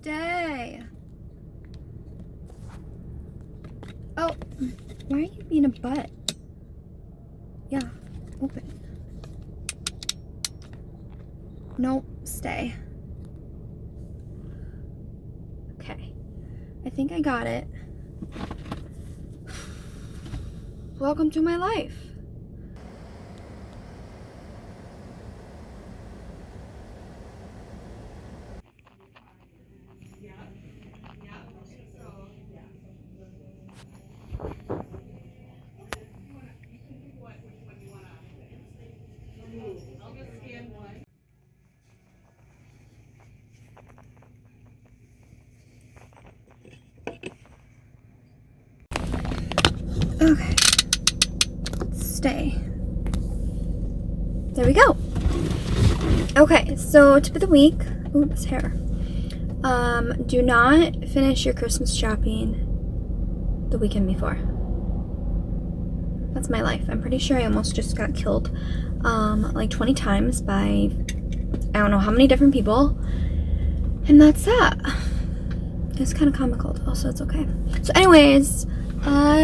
stay. Oh, why are you being a butt? Yeah, open. Nope, stay. Okay, I think I got it. Welcome to my life. Okay, stay. There we go. Okay, so tip of the week. Ooh, this hair. Do not finish your Christmas shopping the weekend before. That's my life. I'm pretty sure I almost just got killed like 20 times by I don't know how many different people. And that's that. It's kind of comical. Also, it's okay. So anyways, I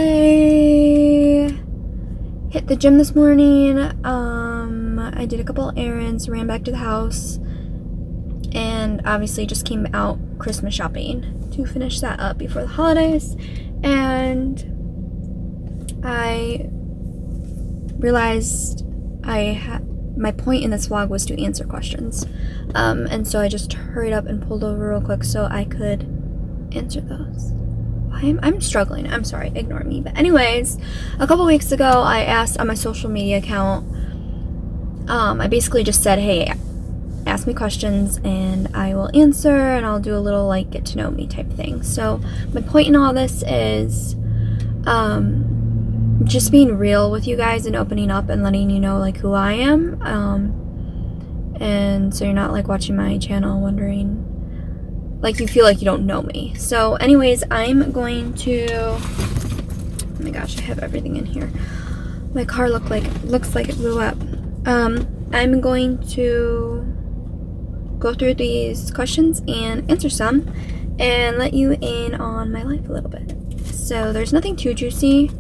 hit the gym this morning. I did a couple errands, ran back to the house, and obviously just came out Christmas shopping to finish that up before the holidays. And I realized my point in this vlog was to answer questions. And so I just hurried up and pulled over real quick so I could answer those. I'm struggling. I'm sorry. Ignore me. But anyways, a couple weeks ago, I asked on my social media account, I basically just said, hey, ask me questions and I will answer, and I'll do a little like get to know me type thing. So my point in all this is just being real with you guys and opening up and letting you know like who I am. And so you're not like watching my channel wondering like you feel like you don't know me. So anyways, I'm going to, oh my gosh, I have everything in here. My car looks like it blew up. I'm going to go through these questions and answer some and let you in on my life a little bit. So there's nothing too juicy.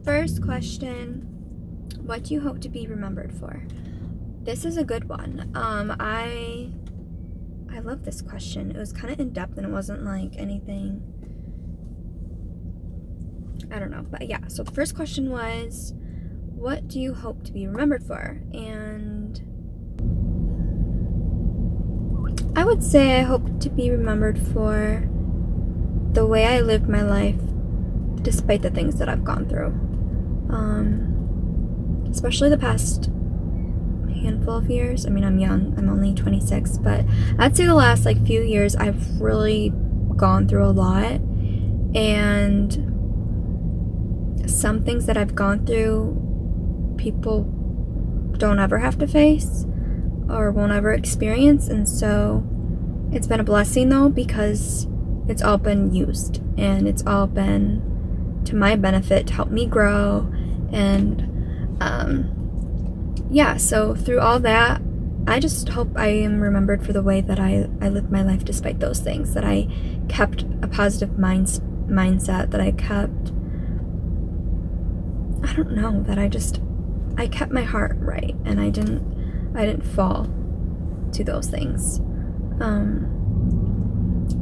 First question, what do you hope to be remembered for? This is a good one. I love this question. It was kind of in-depth and it wasn't like anything, I don't know, but yeah. So the first question was, what do you hope to be remembered for? And I would say I hope to be remembered for the way I lived my life despite the things that I've gone through. Especially the past handful of years. I mean, I'm young. I'm only 26, but I'd say the last like few years I've really gone through a lot, and some things that I've gone through people don't ever have to face or won't ever experience. And so it's been a blessing though, because it's all been used and it's all been to my benefit to help me grow. And yeah, so through all that, I just hope I am remembered for the way that I lived my life despite those things, that I kept a positive mindset, that I kept, I don't know, that I kept my heart right, and I didn't fall to those things.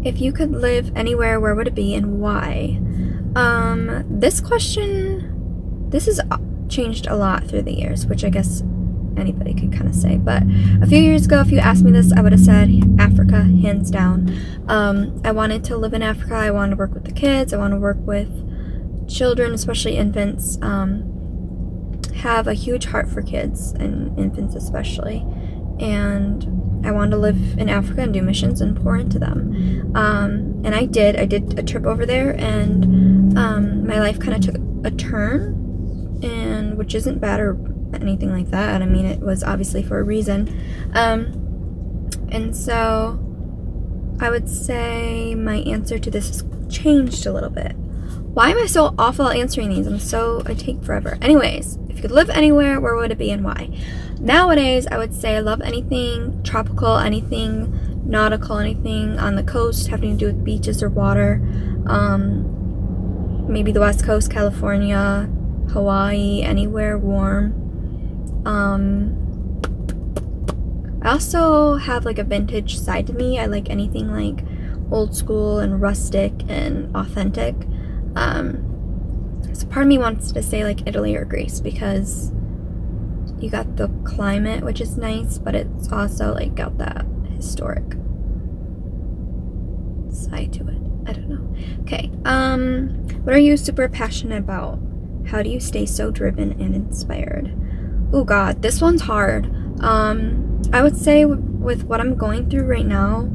If you could live anywhere, where would it be and why? This question, this has changed a lot through the years, which I guess anybody could kind of say, but a few years ago, if you asked me this, I would have said Africa, hands down. I wanted to live in Africa. I wanted to work with the kids. I want to work with children, especially infants. Have a huge heart for kids and infants especially, and I wanted to live in Africa and do missions and pour into them. And I did a trip over there, and my life kind of took a turn, and which isn't bad or anything like that. I mean, it was obviously for a reason. And so I would say my answer to this has changed a little bit. Why am I so awful at answering these? I take forever. Anyways, if you could live anywhere, where would it be and why? Nowadays, I would say I love anything tropical, anything nautical, anything on the coast having to do with beaches or water. Maybe the West Coast, California, Hawaii, anywhere warm. I also have like a vintage side to me. I like anything like old school and rustic and authentic. So part of me wants to say like Italy or Greece because you got the climate, which is nice, but it's also like got that historic side to it. I don't know. Okay. What are you super passionate about? How do you stay so driven and inspired? Oh God, this one's hard. I would say with what I'm going through right now,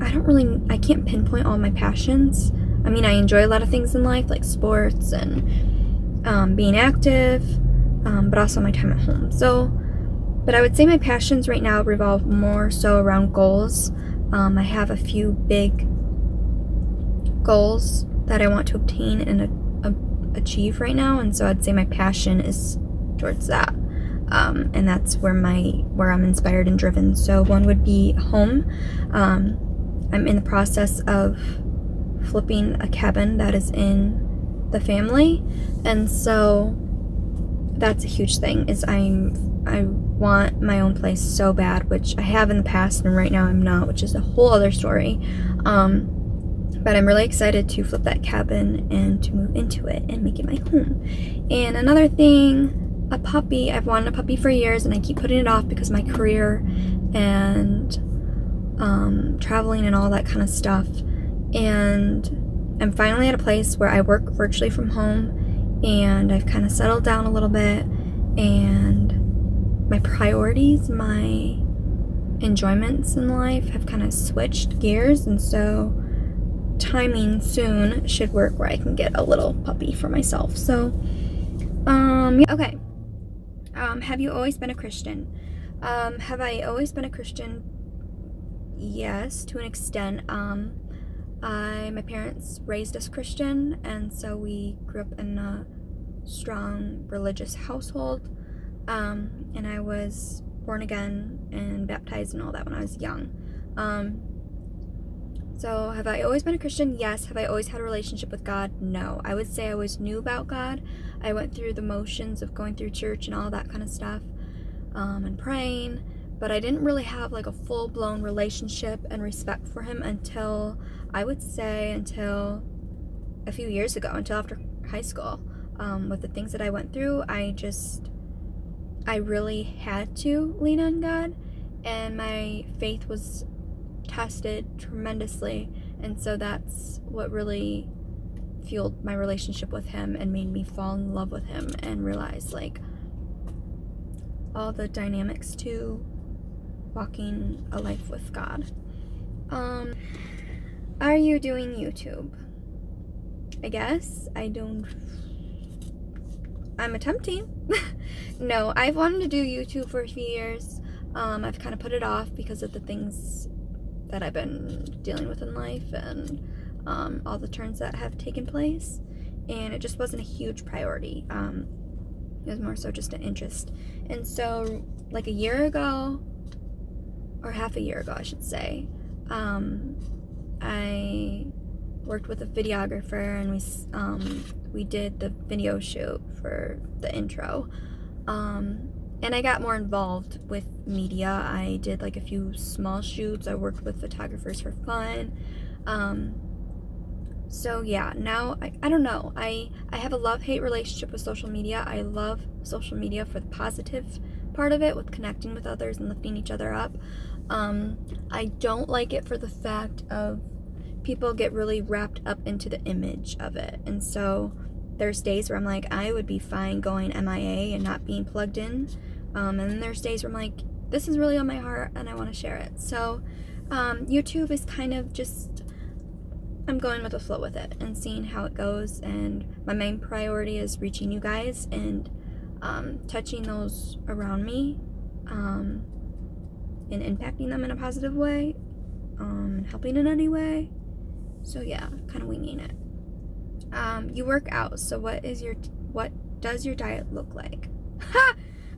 I can't pinpoint all my passions. I mean, I enjoy a lot of things in life, like sports and being active, but also my time at home. But I would say my passions right now revolve more so around goals. I have a few big goals that I want to obtain and achieve right now, and so I'd say my passion is towards that. And that's where I'm inspired and driven. So one would be home. I'm in the process of flipping a cabin that is in the family, and so that's a huge thing. I want my own place so bad, which I have in the past, and right now I'm not, which is a whole other story. But I'm really excited to flip that cabin and to move into it and make it my home. And another thing, a puppy. I've wanted a puppy for years, and I keep putting it off because of my career and traveling and all that kind of stuff. And I'm finally at a place where I work virtually from home, and I've kind of settled down a little bit, and my priorities, my enjoyments in life have kind of switched gears, and so timing soon should work where I can get a little puppy for myself. So yeah, okay. Have you always been a Christian? Have I always been a Christian? Yes, to an extent. My parents raised us Christian, and so we grew up in a strong religious household. And I was born again and baptized and all that when I was young. So have I always been a Christian? Yes. Have I always had a relationship with God? No. I would say I always knew about God. I went through the motions of going through church and all that kind of stuff, and praying, but I didn't really have like a full-blown relationship and respect for him until, I would say, until a few years ago, until after high school. With the things that I went through, I really had to lean on God, and my faith was tested tremendously, and so that's what really fueled my relationship with him and made me fall in love with him and realize like all the dynamics to walking a life with God. Are you doing YouTube? I guess I'm attempting. No, I've wanted to do YouTube for a few years. I've kind of put it off because of the things that I've been dealing with in life and all the turns that have taken place, and it just wasn't a huge priority. It was more so just an interest. And so like a year ago, or half a year ago I should say, I worked with a videographer, and we did the video shoot for the intro, and I got more involved with media. I did like a few small shoots. I worked with photographers for fun. So yeah, now I don't know. I have a love-hate relationship with social media. I love social media for the positive part of it, with connecting with others and lifting each other up. I don't like it for the fact of people get really wrapped up into the image of it. And so there's days where I'm like, I would be fine going MIA and not being plugged in. And then there's days where I'm like, this is really on my heart and I want to share it. So YouTube is kind of just, I'm going with the flow with it and seeing how it goes. And my main priority is reaching you guys and touching those around me, and impacting them in a positive way, and helping in any way. So yeah, kind of winging it. You work out, so what does your diet look like?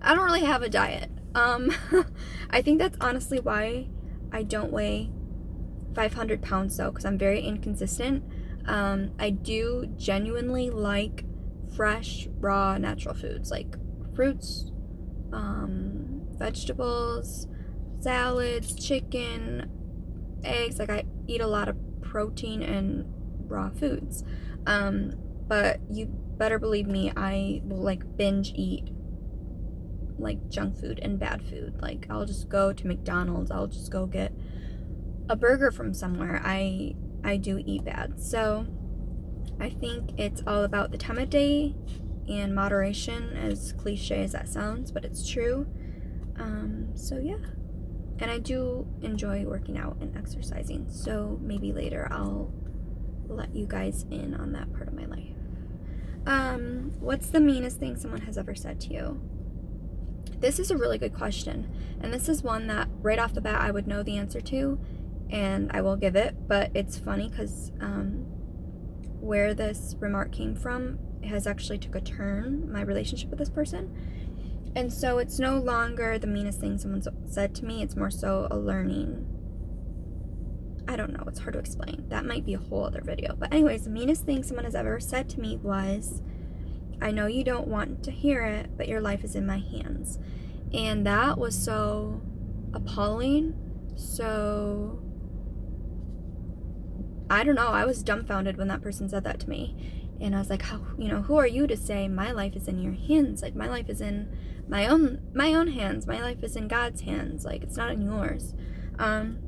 I don't really have a diet. I think that's honestly why I don't weigh 500 pounds though, because I'm very inconsistent. I do genuinely like fresh, raw, natural foods like fruits, vegetables, salads, chicken, eggs. Like I eat a lot of protein and raw foods. But you better believe me, I will like binge eat like junk food and bad food. Like I'll just go to McDonald's, I'll just go get a burger from somewhere. I do eat bad. So I think it's all about the time of day and moderation, as cliche as that sounds, but it's true. So yeah. And I do enjoy working out and exercising. So maybe later I'll let you guys in on that part of my life. What's the meanest thing someone has ever said to you? This is a really good question. And this is one that right off the bat I would know the answer to, and I will give it, but it's funny because where this remark came from has actually took a turn, my relationship with this person. And so it's no longer the meanest thing someone's said to me, it's more so a learning. I don't know, it's hard to explain. That might be a whole other video. But anyways, the meanest thing someone has ever said to me was, I know you don't want to hear it, but your life is in my hands. And that was so appalling. So I don't know, I was dumbfounded when that person said that to me. And I was like, how, who are you to say my life is in your hands? Like, my life is in my own hands. My life is in God's hands. Like, it's not in yours. And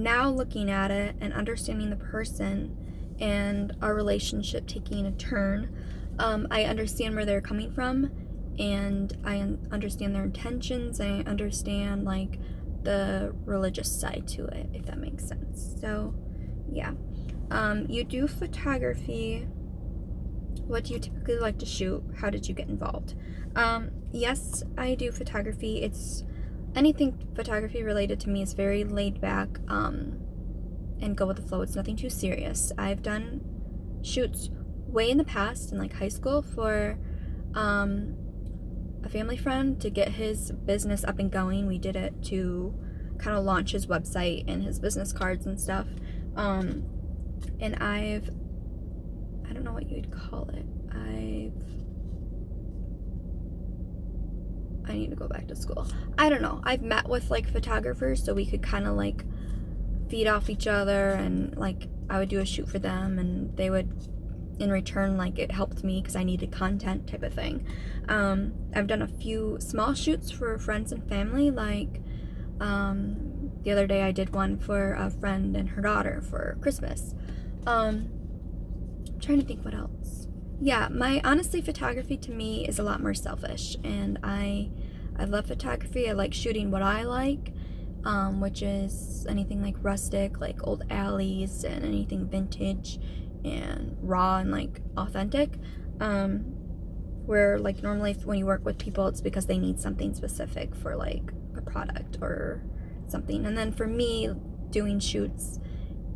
now looking at it and understanding the person and our relationship taking a turn, I understand where they're coming from, and I understand their intentions. I understand like the religious side to it, if that makes sense. So yeah. You do photography. What do you typically like to shoot? How did you get involved? Yes, I do photography. It's anything photography related to me is very laid back and go with the flow. It's nothing too serious. I've done shoots way in the past in like high school for a family friend to get his business up and going. We did it to kind of launch his website and his business cards and stuff. And I don't know what you'd call it. I need to go back to school. I don't know. I've met with like photographers so we could kind of like feed off each other, and like I would do a shoot for them and they would in return, like it helped me because I needed content type of thing. I've done a few small shoots for friends and family, like the other day I did one for a friend and her daughter for Christmas. I'm trying to think what else. Yeah, honestly, photography to me is a lot more selfish, and I love photography. I like shooting what I like, which is anything like rustic, like old alleys, and anything vintage and raw and like authentic. Where like normally when you work with people, it's because they need something specific for like a product or something. And then for me, doing shoots,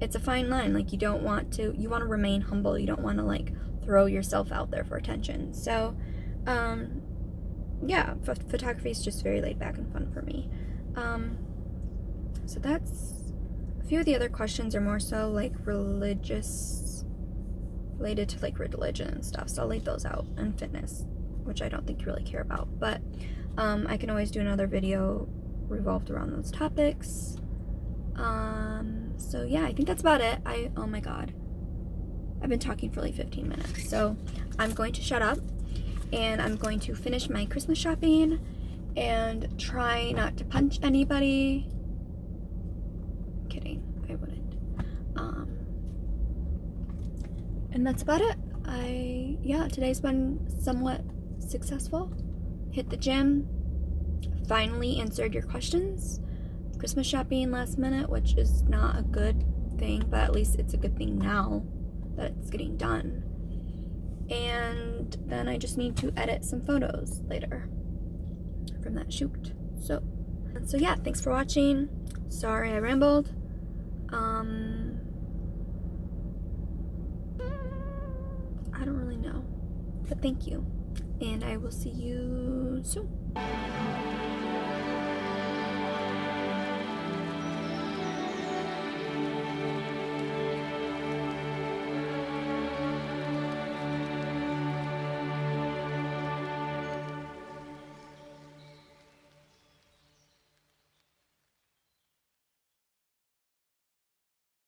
it's a fine line. Like you want to remain humble. You don't want to like throw yourself out there for attention. So yeah, photography is just very laid back and fun for me. So that's a few of the other questions are more so like religious, related to like religion and stuff. So I'll leave those out, and fitness, which I don't think you really care about. But I can always do another video revolved around those topics. So yeah, I think that's about it. Oh my god, I've been talking for like 15 minutes, so I'm going to shut up and I'm going to finish my Christmas shopping and try not to punch anybody. Kidding, I wouldn't. And that's about it. Today's been somewhat successful. Hit the gym, finally answered your questions. Christmas shopping last minute, which is not a good thing, but at least it's a good thing now that it's getting done. And then I just need to edit some photos later from that shoot. So yeah, thanks for watching. Sorry I rambled. I don't really know, but thank you, and I will see you soon.